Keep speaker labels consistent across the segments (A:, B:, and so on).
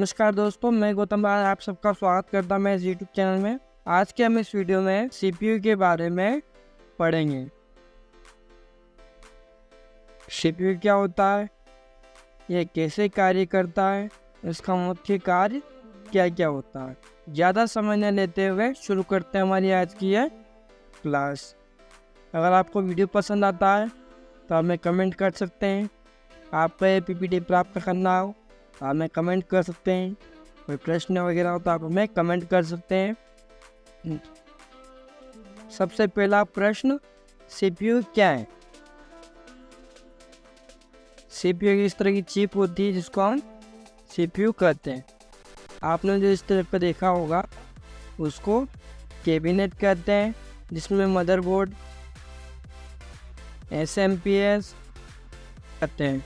A: नमस्कार दोस्तों, मैं गौतम राज आप सबका स्वागत करता हूं मैं इस यूट्यूब चैनल में। आज के हम इस वीडियो में सीपीयू के बारे में पढ़ेंगे। सीपीयू क्या होता है, यह कैसे कार्य करता है, इसका मुख्य कार्य क्या क्या होता है। ज़्यादा समय न लेते हुए शुरू करते हैं हमारी आज की यह क्लास। अगर आपको वीडियो पसंद आता है तो हमें कमेंट कर सकते हैं। आपको ये पीपीटी प्राप्त करना हो तो हमें कमेंट कर सकते हैं। कोई प्रश्न वगैरह हो तो आप हमें कमेंट कर सकते हैं। सबसे पहला प्रश्न, सीपीयू क्या है। सीपीयू इस तरह की चिप होती है जिसको हम सीपीयू कहते हैं। आपने जो इस तरह का देखा होगा उसको कैबिनेट कहते हैं, जिसमें मदरबोर्ड एसएमपीएस कहते हैं।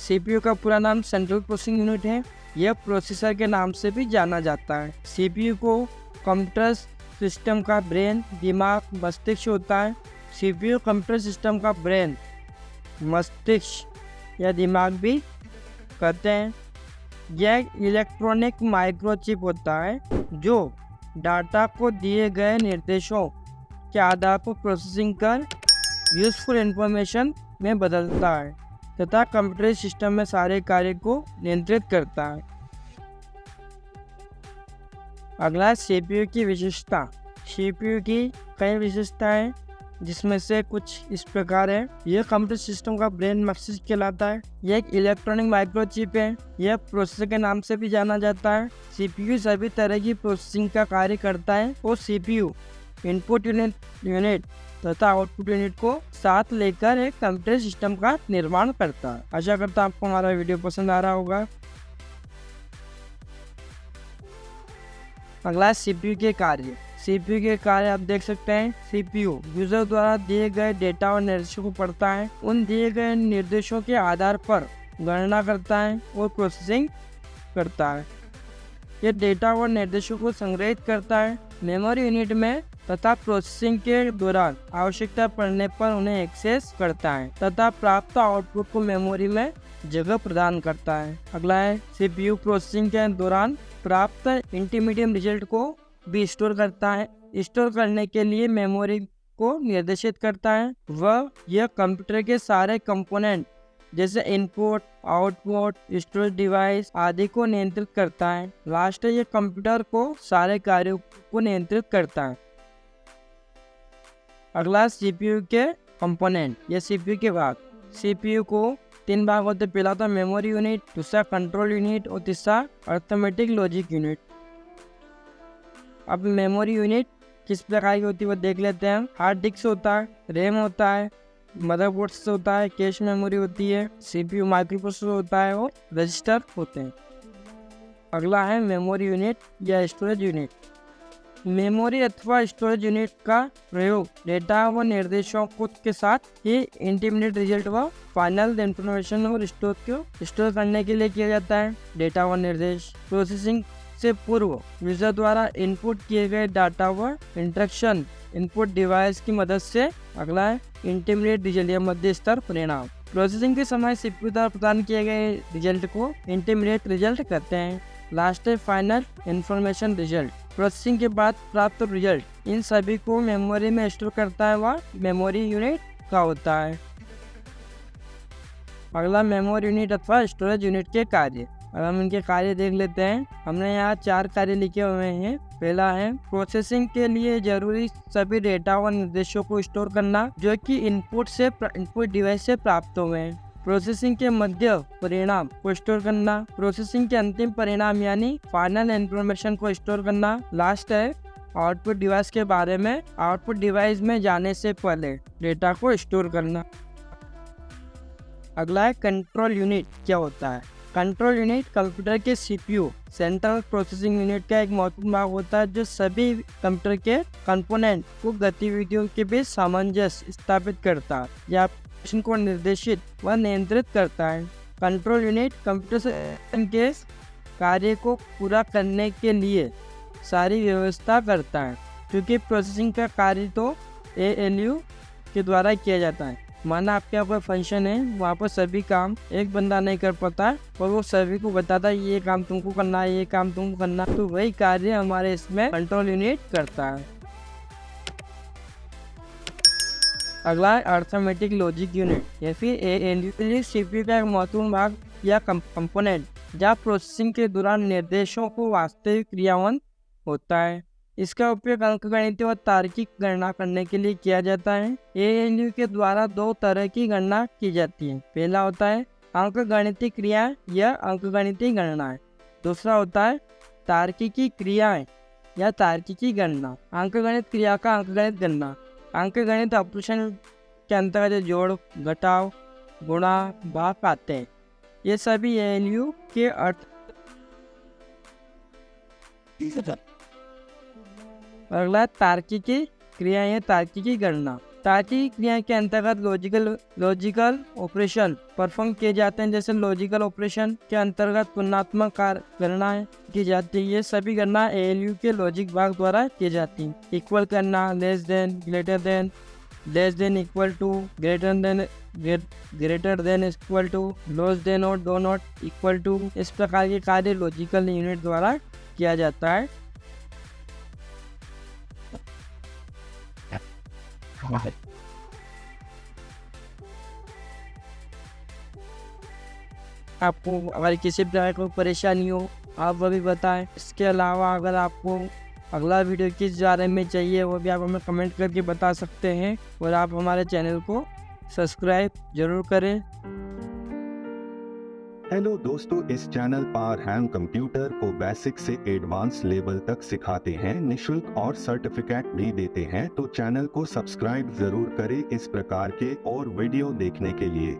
A: सीपीयू का पूरा नाम सेंट्रल प्रोसेसिंग यूनिट है। यह प्रोसेसर के नाम से भी जाना जाता है। सीपीयू को कंप्यूटर सिस्टम का ब्रेन, दिमाग, मस्तिष्क होता है। सीपीयू कंप्यूटर सिस्टम का ब्रेन, मस्तिष्क या दिमाग भी कहते हैं। यह इलेक्ट्रॉनिक माइक्रोचिप होता है जो डाटा को दिए गए निर्देशों के आधार पर प्रोसेसिंग कर यूजफुल इंफॉर्मेशन में बदलता है तथा कंप्यूटर सिस्टम में सारे कार्य को नियंत्रित करता है। अगला सीपीयू की विशेषता। सीपीयू की कई विशेषताएं जिसमें से कुछ इस प्रकार है। यह कंप्यूटर सिस्टम का ब्रेन मस्तिष्क कहलाता है। यह एक इलेक्ट्रॉनिक माइक्रोचिप है। यह प्रोसेसर के नाम से भी जाना जाता है। सीपीयू सभी तरह की प्रोसेसिंग का कार्य करता है और सीपीयू इनपुट यूनिट तथा आउटपुट यूनिट को साथ लेकर एक कंप्यूटर सिस्टम का निर्माण करता है। आशा करता हूं आपको हमारा वीडियो पसंद आ रहा होगा। अगला सीपीयू के कार्य। सीपीयू के कार्य आप देख सकते हैं। सीपीयू यूजर द्वारा दिए गए डेटा और निर्देशों को पढ़ता है, उन दिए गए निर्देशों के आधार पर गणना करता है और प्रोसेसिंग करता है। यह डेटा और निर्देशों को संग्रहित करता है मेमोरी यूनिट में तथा प्रोसेसिंग के दौरान आवश्यकता पड़ने पर उन्हें एक्सेस करता है तथा प्राप्त आउटपुट को मेमोरी में जगह प्रदान करता है। अगला है सीपीयू प्रोसेसिंग के दौरान प्राप्त इंटरमीडिएट रिजल्ट को भी स्टोर करता है। स्टोर करने के लिए मेमोरी को निर्देशित करता है। यह कंप्यूटर के सारे कंपोनेंट जैसे इनपुट, आउटपुट, स्टोरेज डिवाइस आदि को नियंत्रित करता है। लास्ट ये कंप्यूटर को सारे कार्यों को नियंत्रित करता है। अगला सीपीयू के कंपोनेंट या सीपीयू के भाग। सीपीयू को 3 भाग होते हैं। पहला तो मेमोरी यूनिट, दूसरा कंट्रोल यूनिट और तीसरा अरिथमेटिक लॉजिक यूनिट। अब मेमोरी यूनिट किस प्रकार की होती है वो देख लेते हैं। हार्ड डिस्क होता है, रैम होता है, मदरबोर्ड से होता है, कैश मेमोरी होती है, सीपीयू माइक्रोप्रोसेसर होता है और रजिस्टर होते हैं। अगला है मेमोरी यूनिट या स्टोरेज यूनिट। मेमोरी अथवा स्टोरेज यूनिट का प्रयोग डेटा व निर्देशों के साथ ही इंटरमीडिएट रिजल्ट व फाइनल इंफॉर्मेशन और स्टोर करने के लिए किया जाता है। डेटा व निर्देश प्रोसेसिंग से पूर्व यूजर द्वारा इनपुट किए गए डाटा व इंस्ट्रक्शन इनपुट डिवाइस की मदद से। अगला है इंटरमीडिएट रिजल्ट या मध्य स्तर परिणाम। प्रोसेसिंग के समय सीपीयू द्वारा प्रदान किए गए रिजल्ट को इंटरमीडिएट रिजल्ट कहते हैं। लास्ट है फाइनल इंफॉर्मेशन रिजल्ट। प्रोसेसिंग के बाद प्राप्त रिजल्ट इन सभी को मेमोरी में स्टोर करता है वह मेमोरी यूनिट का होता है। अगला मेमोरी यूनिट अथवा स्टोरेज यूनिट के कार्य। अब हम इनके कार्य देख लेते हैं। हमने यहाँ 4 कार्य लिखे हुए हैं। पहला है प्रोसेसिंग के लिए जरूरी सभी डेटा व निर्देशों को स्टोर करना जो कि इनपुट डिवाइस से प्राप्त हुए हैं। प्रोसेसिंग के मध्य परिणाम को स्टोर करना। प्रोसेसिंग के अंतिम परिणाम यानी फाइनल इंफॉर्मेशन को स्टोर करना। लास्ट है आउटपुट डिवाइस के बारे में, आउटपुट डिवाइस में जाने से पहले डेटा को स्टोर करना। अगला है कंट्रोल यूनिट क्या होता है। कंट्रोल यूनिट कंप्यूटर के सीपीयू सेंट्रल प्रोसेसिंग यूनिट का एक महत्वपूर्ण भाग होता है जो सभी कंप्यूटर के कंपोनेंट को गतिविधियों के बीच सामंजस्य स्थापित करता है या को निर्देशित व नियंत्रित करता है। कंट्रोल यूनिट कंप्यूटर सिस्टम के कार्य को पूरा करने के लिए सारी व्यवस्था करता है, क्योंकि प्रोसेसिंग का कार्य तो एएलयू के द्वारा किया जाता है। माना आपके यहाँ कोई फंक्शन है, वहाँ पर सभी काम एक बंदा नहीं कर पाता और वो सभी को बताता है ये काम तुमको करना है, ये काम तुमको करना है, तो वही कार्य हमारे इसमें कंट्रोल यूनिट करता है। अगला है अर्थमेटिक लॉजिक यूनिट या फिर ALU। सीपीयू का एक महत्वपूर्ण भाग या कंपोनेंट जहाँ प्रोसेसिंग के दौरान निर्देशों को वास्तविक क्रियान्वयन होता है। इसका उपयोग अंकगणितीय और तार्किक गणना करने के लिए किया जाता है। ALU के द्वारा दो तरह की गणना की जाती है। पहला होता है अंकगणितीय क्रिया या अंकगणितीय गणना। दूसरा होता है तार्किकी क्रियाएं या तार्किकी गणना। अंकगणित क्रिया का अंकगणित गणना अंकगणित ऑपरेशन के अंतर्गत जोड़, घटाव, गुणा, भाग आते हैं। ये सभी ALU के अर्थ। अगला तार्किकी क्रिया या तार्किकी गणना। तार्किकी क्रिया के अंतर्गत लॉजिकल ऑपरेशन परफॉर्म किए जाते हैं। जैसे लॉजिकल ऑपरेशन के अंतर्गत तुलनात्मक कार्य गणनाएं की जाती है। ये सभी गणना ALU के लॉजिक भाग द्वारा की जाती है। इक्वल करना, less than, greater than, less than equal to, greater than equal to, less than और डो नॉट इक्वल टू, इस प्रकार के कार्य लॉजिकल यूनिट द्वारा किया जाता है। आपको अगर किसी प्रकार कोई परेशानी हो आप वो भी बताएं। इसके अलावा अगर आपको अगला वीडियो किस बारे में चाहिए वो भी आप हमें कमेंट करके बता सकते हैं और आप हमारे चैनल को सब्सक्राइब जरूर करें।
B: हेलो दोस्तों, इस चैनल पर हम कंप्यूटर को बेसिक से एडवांस लेवल तक सिखाते हैं, निशुल्क और सर्टिफिकेट भी देते हैं। तो चैनल को सब्सक्राइब जरूर करें इस प्रकार के और वीडियो देखने के लिए।